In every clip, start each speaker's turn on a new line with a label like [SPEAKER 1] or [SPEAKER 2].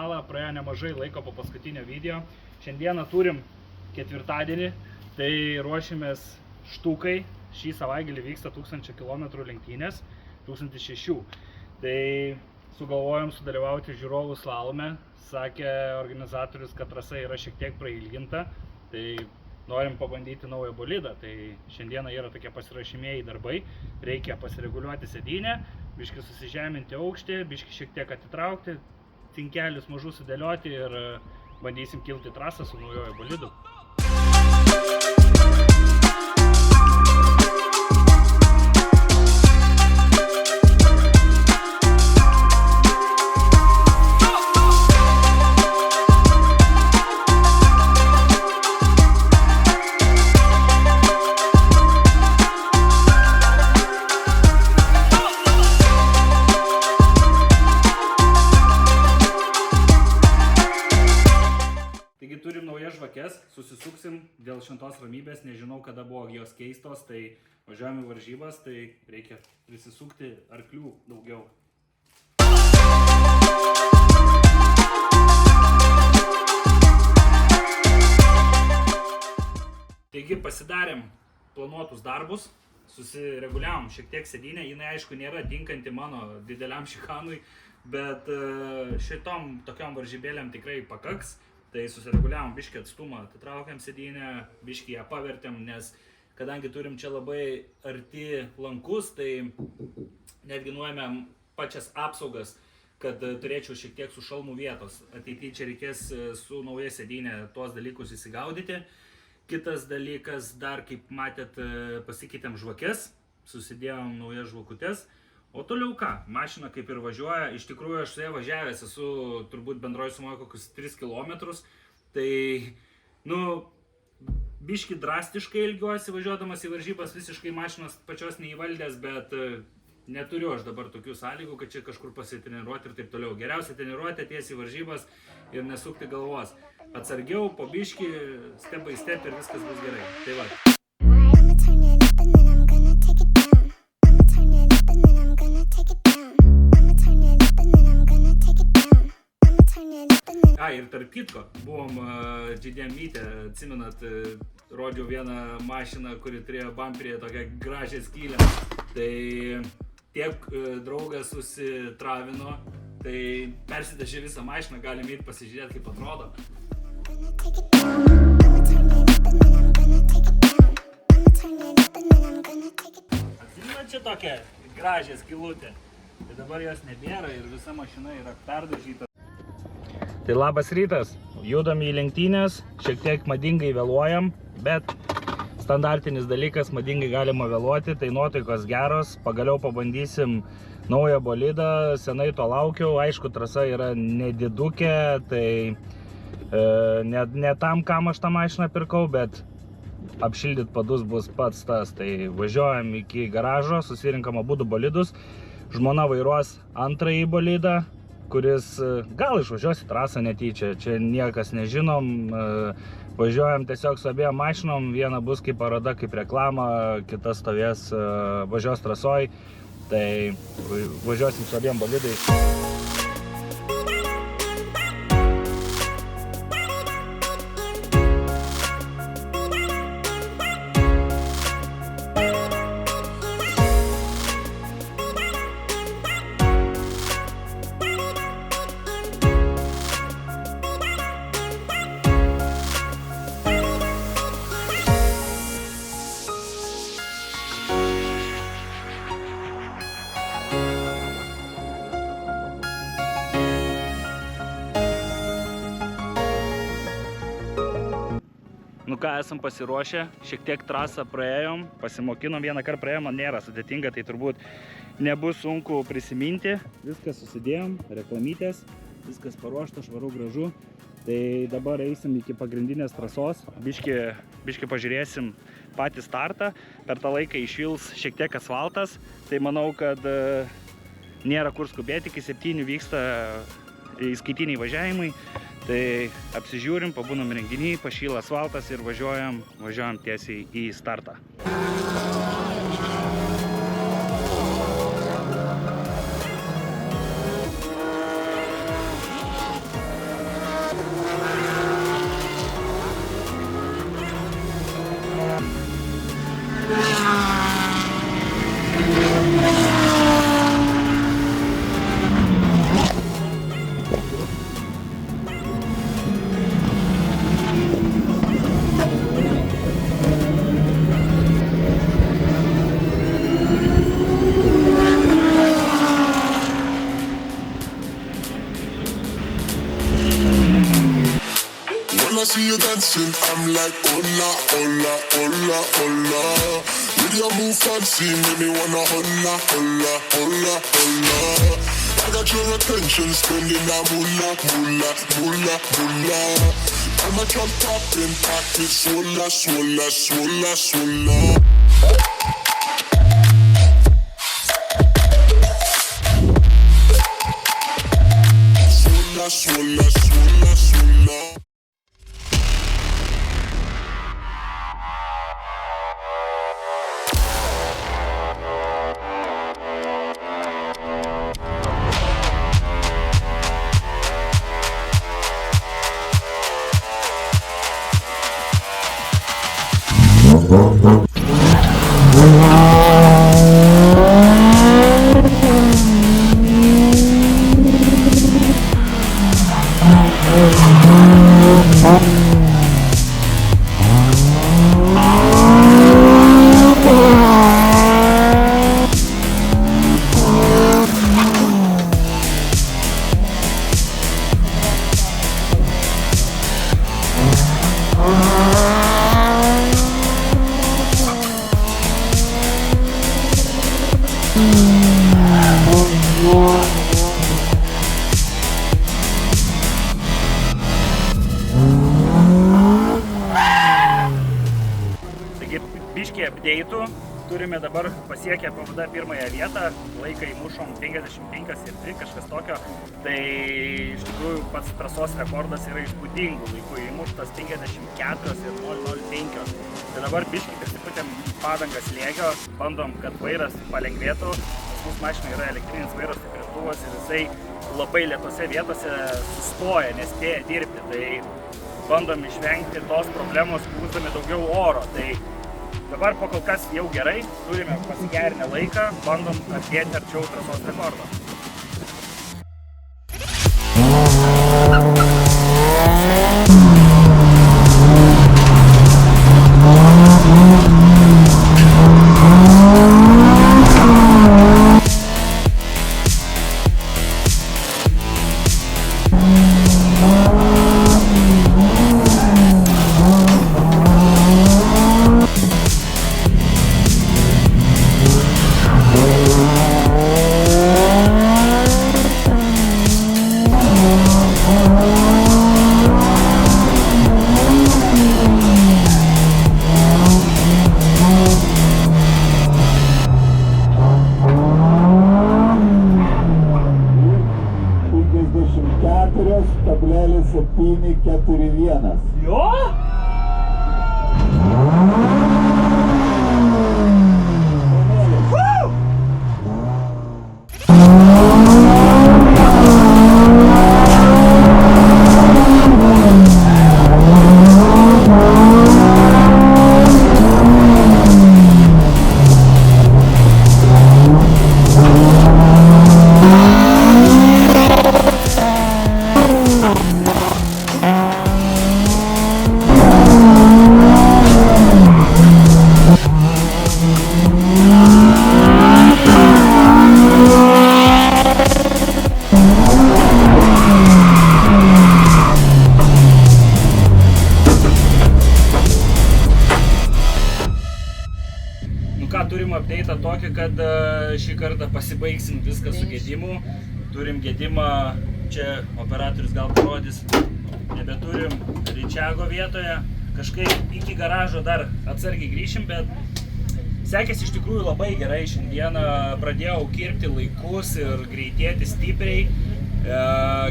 [SPEAKER 1] kanalą, praėjo nemažai laiko po paskutinio video. Šiandieną turim ketvirtadienį, tai ruošimės Štukai. Šį savaitgalį vyksta 1000 km lenktynės, 1006. Tai sugalvojom sudalyvauti žiūrovų slalome. Sakė organizatorius, kad trasa yra šiek tiek prailginta, tai norim pabandyti naują bolidą. Tai šiandieną yra tokie pasirašymieji darbai. Reikia pasireguliuoti sėdynę, biškį susižeminti aukštį, biškį šiek tiek atitraukti, cinkelius mažus sudėlioti ir bandysim kilti trasą su naujoju bolidu. Turim naujas žvakes, susisuksim dėl šventos ramybės, nežinau kada buvo jos keistos, tai važiuojame varžybas, tai reikia prisisukti arklių daugiau. Taigi pasidarėm planuotus darbus, susireguliavom šiek tiek sėdynę, jinai aišku nėra tinkanti mano dideliam šikanui, bet šitom tokiom varžybėlėm tikrai pakaks. Tai susireguliavom biškį atstumą, atitraukiam sėdynę, biškį ją pavertėm, nes kadangi turim čia labai arti lankus, tai netgi nuėmėm pačias apsaugas, kad turėčiau šiek tiek su šalmu vietos. Ateityje čia reikės su nauja sėdynė tuos dalykus įsigaudyti. Kitas dalykas, dar kaip matėt, pasikeitėm žvakes, susidėjom naujas žvakutes. O toliau ką, mašina kaip ir važiuoja, iš tikrųjų aš su ją važiavęs esu turbūt bendroji sumoje kokius 3 km, tai, biški drastiškai ilgiuosi važiuodamas į varžybas, visiškai mašinos pačios neįvaldęs, bet neturiu aš dabar tokių sąlygų, kad čia kažkur pasitreniruoti ir taip toliau. Geriausia treniruoti atėjęs į varžybas ir nesukti galvos. Atsargiau, po biški, step by step ir viskas bus gerai. Tai va. Ir tarp kitko, buvom GDM meet'e, atsimenat, rodžiau vieną mašiną, kuri turėjo bamperyje tokią gražią skylę. Tai tiek draugas susitravino, tai persidešė visą mašiną, galim eiti pasižiūrėti, kaip atrodo. Atsimenat čia tokią gražią skylutę, tai dabar jos nebėra ir visa mašina yra perdažyta. Tai labas rytas, judam į lenktynės, šiek tiek madingai vėluojam, bet standartinis dalykas, madingai galima vėluoti, tai nuotaikos geros, pagaliau pabandysim naują bolidą, senai to laukiau, aišku, trasa yra nedidukė, tai ne tam, kam aš tą mašiną pirkau, bet apšildyt padus bus pats tas, tai važiuojam iki garažo, susirinkam abudu bolidus, žmona vairuos antrąjį bolidą, kuris gal išvažiuos į trasą netyčia, čia niekas nežinom, važiuojam tiesiog su abiem mašinom, viena bus kaip paroda, kaip reklama, kita stovės važiuos trasoj, tai važiuosim su abiem bolidais. Nu ką, esam pasiruošę, šiek tiek trasą praėjom, pasimokinom, vieną kartą praėjom, man nėra sudėtinga, tai turbūt nebus sunku prisiminti. Viskas susidėjom, reklamytės, viskas paruošta, švaru, gražu. Tai dabar eisim iki pagrindinės trasos, biški pažiūrėsim patį startą, per tą laiką iššils šiek tiek asfaltas, tai manau, kad nėra kur skubėti, iki 7 vyksta įskaitiniai važiavimai. Tai apsižiūrim, pabūnam renginį, pašyla asfaltas ir važiuojam tiesiai į startą.
[SPEAKER 2] Girl, I see you dancing, I'm like, hola, hola, hola, hola. With your move fancy, make me wanna hola, hola, hola, hola. I got your attention, spending that moolah, moolah, moolah, moolah. I'm a drop top in pocket, swola, swola, swola, swola. Swola, swola, swola.
[SPEAKER 1] Taigi, biškį update'ų. Turime dabar pasiekę PVD pirmąją vietą, laiką įmušom 55,3, kažkas tokio. Tai iš tikrųjų pats trasos rekordas yra įspūdingų laikų įmuštas 54,005. Tai dabar biškį prisiputėm padangas slėgio, bandom, kad vairas palengvėtų. Pas mus mašina yra elektrinis vairas stiprintuvas ir jisai labai lėtose vietose sustoja, nespėja dirbti. Tai bandom išvengti tos problemos, pūsdami daugiau oro. Tai dabar po kol kas jau gerai, turime pasigerinę laiką, bandom artėti arčiau trasos rekordo. Jo? Turim update'ą tokį, kad šį kartą pasibaigsim viską su gedimu. Turim gedimą, čia operatorius gal parodys, nebeturim ričiago vietoje. Kažkaip iki garažo dar atsargiai grįšim, bet sekėsi iš tikrųjų labai gerai. Šiandieną pradėjau kirpti laikus ir greitėti stipriai.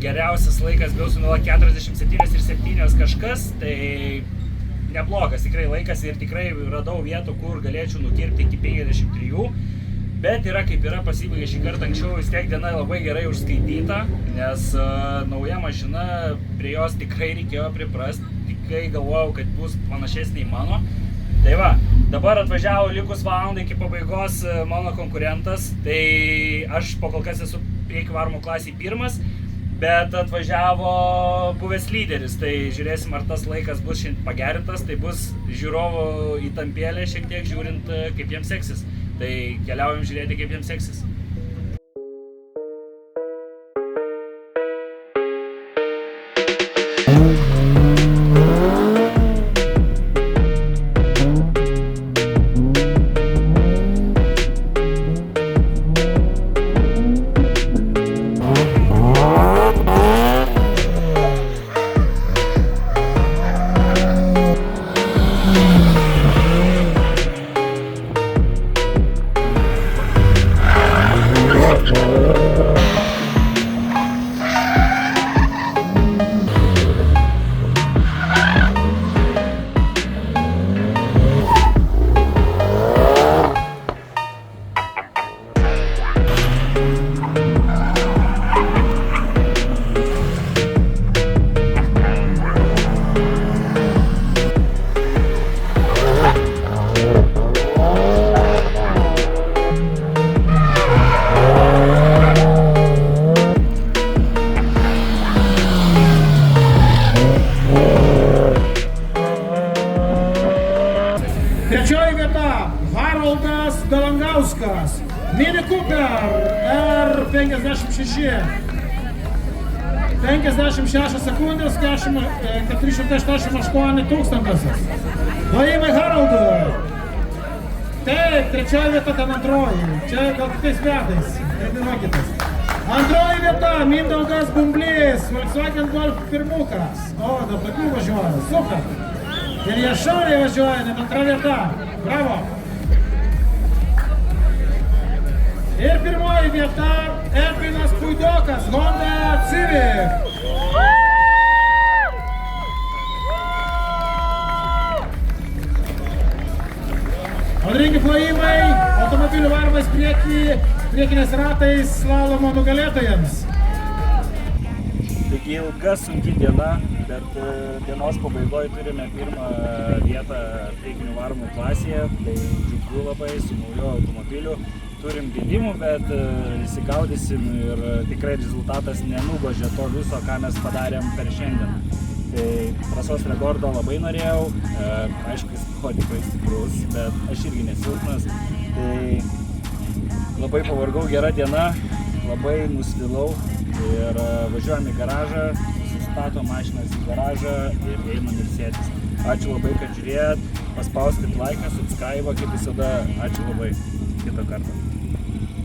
[SPEAKER 1] Geriausias laikas buvo su 47,7 kažkas, tai neblogas tikrai laikas ir tikrai radau vietų, kur galėčiau nukirpti iki 53. Bet yra kaip yra, pasibaigė šį kartą anksčiau, vis tiek diena labai gerai užskaityta, nes nauja mašina, prie jos tikrai reikėjo priprasti, tikrai galvojau, kad bus panašesnė į mano. Tai va, dabar atvažiavo likus valandai iki pabaigos mano konkurentas, tai aš po kol kas esu priekio varomo klasėje pirmas, bet atvažiavo buvęs lyderis, tai žiūrėsim, ar tas laikas bus šiandien pagerintas, tai bus žiūrovų įtampėlė šiek tiek žiūrint, kaip jiems seksis. Tai keliaujam žiūrėti, kaip jiems seksis.
[SPEAKER 3] Dalangauskas, Mini Cooper R56. 56 sekundės, 488 tūkstantasis. Plojimai Haroldui. Taip, trečioji vieta, ten antroji. Čia gal kitais metais. Treniruokitės. Antroji vieta, Mindaugas Bumblys, Volkswagen Golf pirmukas. O, dar tokių važiuoja, super. Ir jie šauriai važiuoja, net antra vieta. Bravo. Ir pirmoji vieta, Edvinas Puidokas, Honda Civic. Antringi plojimai, automobilių varomas priekinės ratais slalomo nugalėtojams.
[SPEAKER 1] Taigi ilga, sunki diena, bet dienos pabaigoje turime pirmą vietą priekinių varomų klasėje. Tai džiugu labai su nauju automobiliu. Turim gedimų, bet įsigaudysim ir tikrai rezultatas nenugožė to viso, ką mes padarėm per šiandien. Tai trasos rekordo labai norėjau, aišku, jis buvo tikrai stiprus, bet aš irgi nesilpnas. Tai labai pavargau, gera diena, labai nusvilau ir važiuojam į garažą, sustatom mašinas į garažą ir einam ilsėtis. Ačiū labai, kad žiūrėjot, paspauskit laiką, subscribe, kaip visada, ačiū labai, kitą kartą.